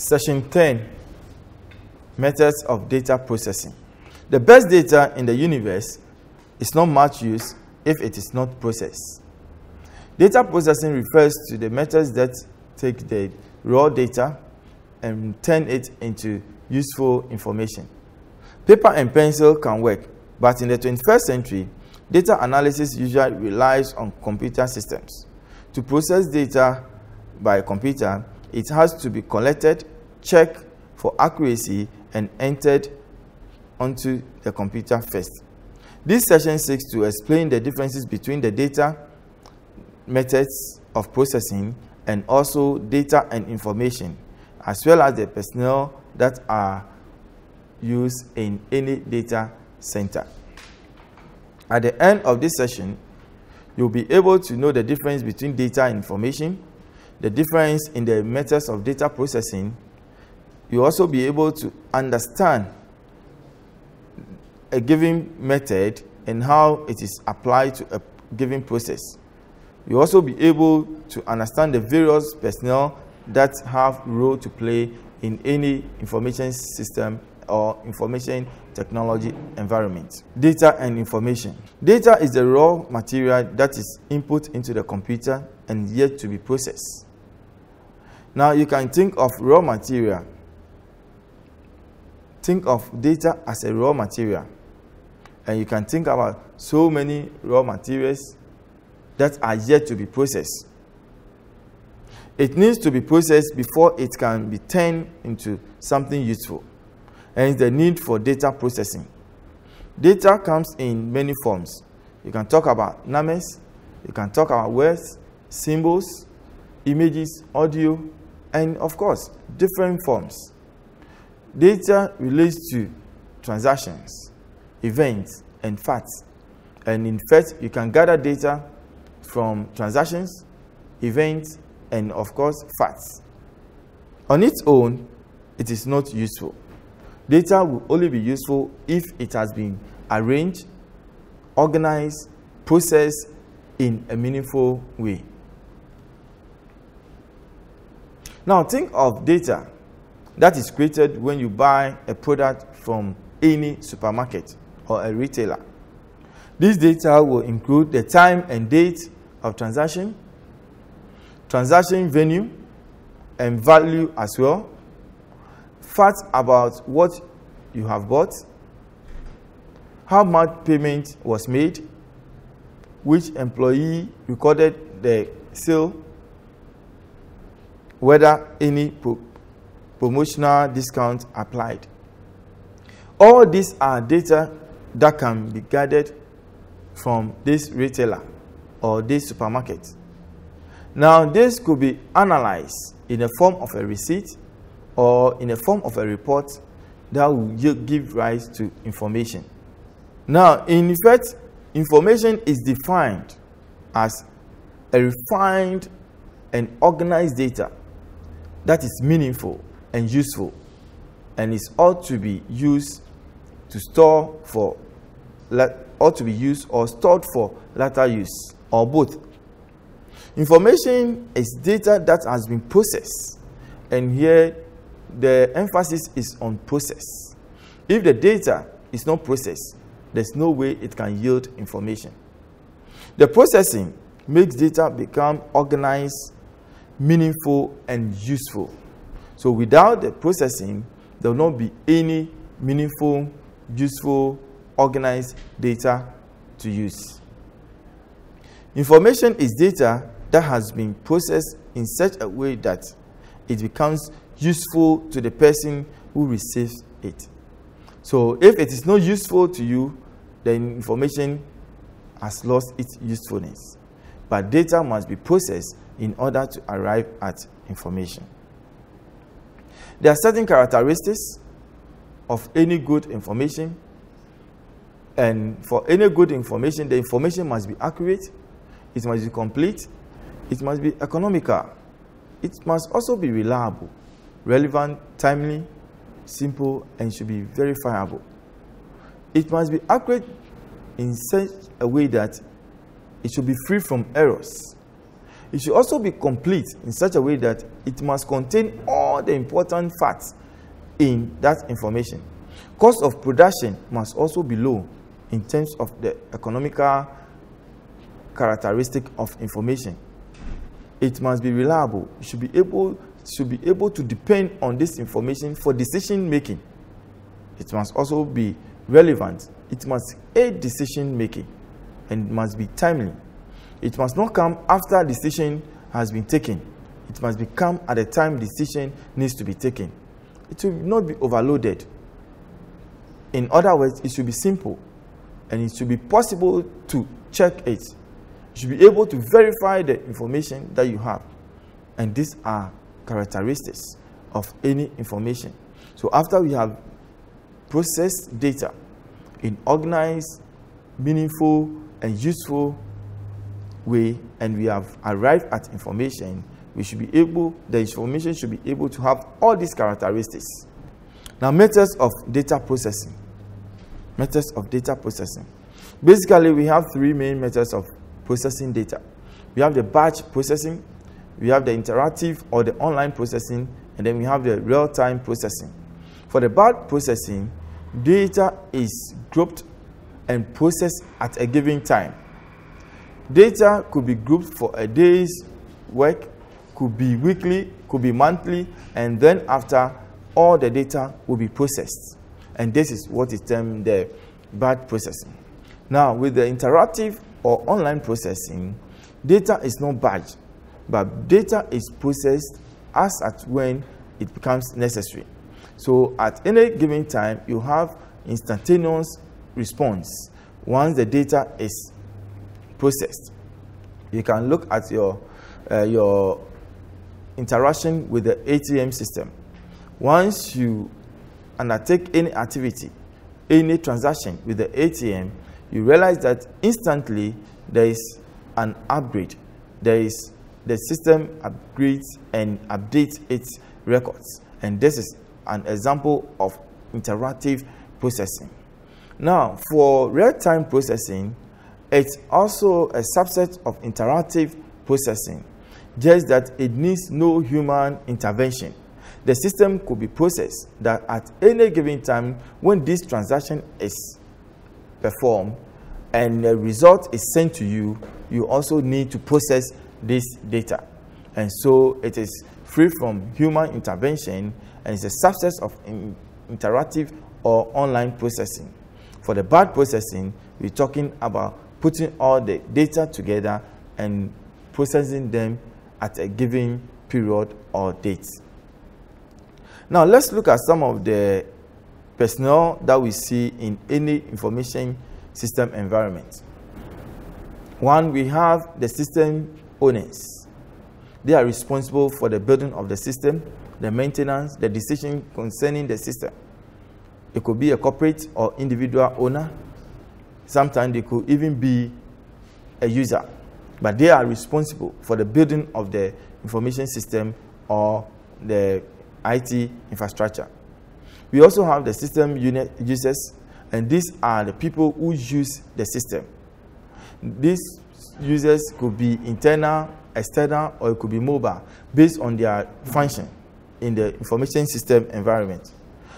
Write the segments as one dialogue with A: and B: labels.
A: Section 10, Methods of Data Processing. The best data in the universe is not much use if it is not processed. Data processing refers to the methods that take the raw data and turn it into useful information. Paper and pencil can work, but in the 21st century, data analysis usually relies on computer systems. To process data by a computer, it has to be collected, checked for accuracy, and entered onto the computer first. This session seeks to explain the differences between the data methods of processing and also data and information, as well as the personnel that are used in any data center. At the end of this session, you'll be able to know the difference between data and information, the difference in the methods of data processing. You'll also be able to understand a given method and how it is applied to a given process. You'll also be able to understand the various personnel that have a role to play in any information system or information technology environment. Data and information. Data is the raw material that is input into the computer and yet to be processed. Now you can think of raw material. Think of data as a raw material. And you can think about so many raw materials that are yet to be processed. It needs to be processed before it can be turned into something useful. And the need for data processing. Data comes in many forms. You can talk about numbers, you can talk about words, symbols, images, audio, and of course, different forms. Data relates to transactions, events, and facts. And in fact, you can gather data from transactions, events, and of course, facts. On its own, it is not useful. Data will only be useful if it has been arranged, organized, processed in a meaningful way. Now think of data that is created when you buy a product from any supermarket or a retailer. This data will include the time and date of transaction, transaction venue and value as well, facts about what you have bought, how much payment was made, which employee recorded the sale, whether any promotional discount applied. All these are data that can be gathered from this retailer or this supermarket. Now, this could be analyzed in the form of a receipt or in the form of a report that will give rise to information. Now, in effect, information is defined as a refined and organized data that is meaningful and useful and is ought to be used to store for ought to be used or stored for later use or both. Information is data that has been processed, and here the emphasis is on process. If the data is not processed, there's no way it can yield information. The processing makes data become organized, meaningful, and useful. So without the processing, there will not be any meaningful, useful, organized data to use. Information is data that has been processed in such a way that it becomes useful to the person who receives it. So if it is not useful to you, then information has lost its usefulness. But data must be processed in order to arrive at information. There are certain characteristics of any good information. And for any good information, the information must be accurate, it must be complete, it must be economical, it must also be reliable, relevant, timely, simple, and should be verifiable. It must be accurate in such a way that it should be free from errors. It should also be complete in such a way that it must contain all the important facts in that information. Cost of production must also be low in terms of the economical characteristic of information. It must be reliable. You should be able to depend on this information for decision making. It must also be relevant. It must aid decision making, and it must be timely. It must not come after decision has been taken. It must come at the time decision needs to be taken. It should not be overloaded. In other words, it should be simple, and it should be possible to check it. You should be able to verify the information that you have. And these are characteristics of any information. So after we have processed data in organized, meaningful, and useful way, and we have arrived at information, the information should be able to have all these characteristics. Now, methods of data processing. Methods of data processing. Basically, we have three main methods of processing data. We have the batch processing, we have the interactive or the online processing, and then we have the real-time processing. For the batch processing, data is grouped and processed at a given time. Data could be grouped for a day's work, could be weekly, could be monthly, and then after, all the data will be processed. And this is what is termed the batch processing. Now, with the interactive or online processing, data is not batched, but data is processed as at when it becomes necessary. So at any given time, you have instantaneous response once the data is processed. You can look at your interaction with the ATM system. Once you undertake any activity, any transaction with the ATM, you realize that instantly there is an upgrade. The system upgrades and updates its records. And this is an example of interactive processing. Now, for real-time processing, it's also a subset of interactive processing, just that it needs no human intervention. The system could be processed that at any given time when this transaction is performed and the result is sent to you, you also need to process this data. And so it is free from human intervention, and it's a subset of interactive or online processing. For the batch processing, we're talking about putting all the data together and processing them at a given period or date. Now, let's look at some of the personnel that we see in any information system environment. One, we have the system owners. They are responsible for the building of the system, the maintenance, the decision concerning the system. It could be a corporate or individual owner. Sometimes they could even be a user. But they are responsible for the building of the information system or the IT infrastructure. We also have the system unit users, and these are the people who use the system. These users could be internal, external, or it could be mobile, based on their function in the information system environment.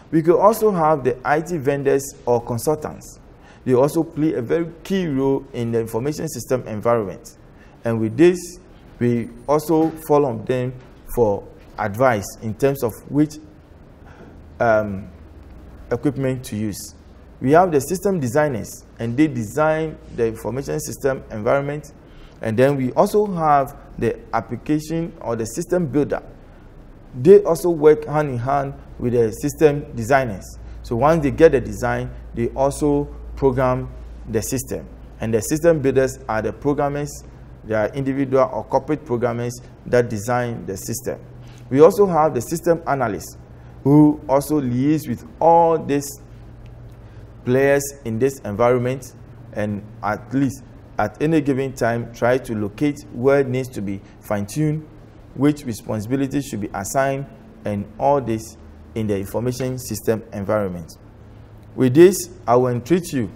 A: We could also have the IT vendors or consultants. They also play a very key role in the information system environment. And with this, we also follow on them for advice in terms of which equipment to use. We have the system designers, and they design the information system environment. And then we also have the application or the system builder. They also work hand in hand with the system designers. So once they get the design, they also program the system. And the system builders are the programmers. They are individual or corporate programmers that design the system. We also have the system analysts, who also liaise with all these players in this environment, and at least at any given time try to locate where it needs to be fine-tuned, which responsibilities should be assigned, and all this in the information system environment. With this, I will entreat you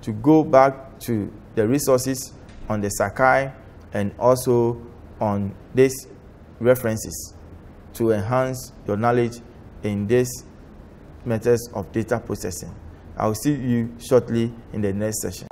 A: to go back to the resources on the Sakai and also on these references to enhance your knowledge in these methods of data processing. I will see you shortly in the next session.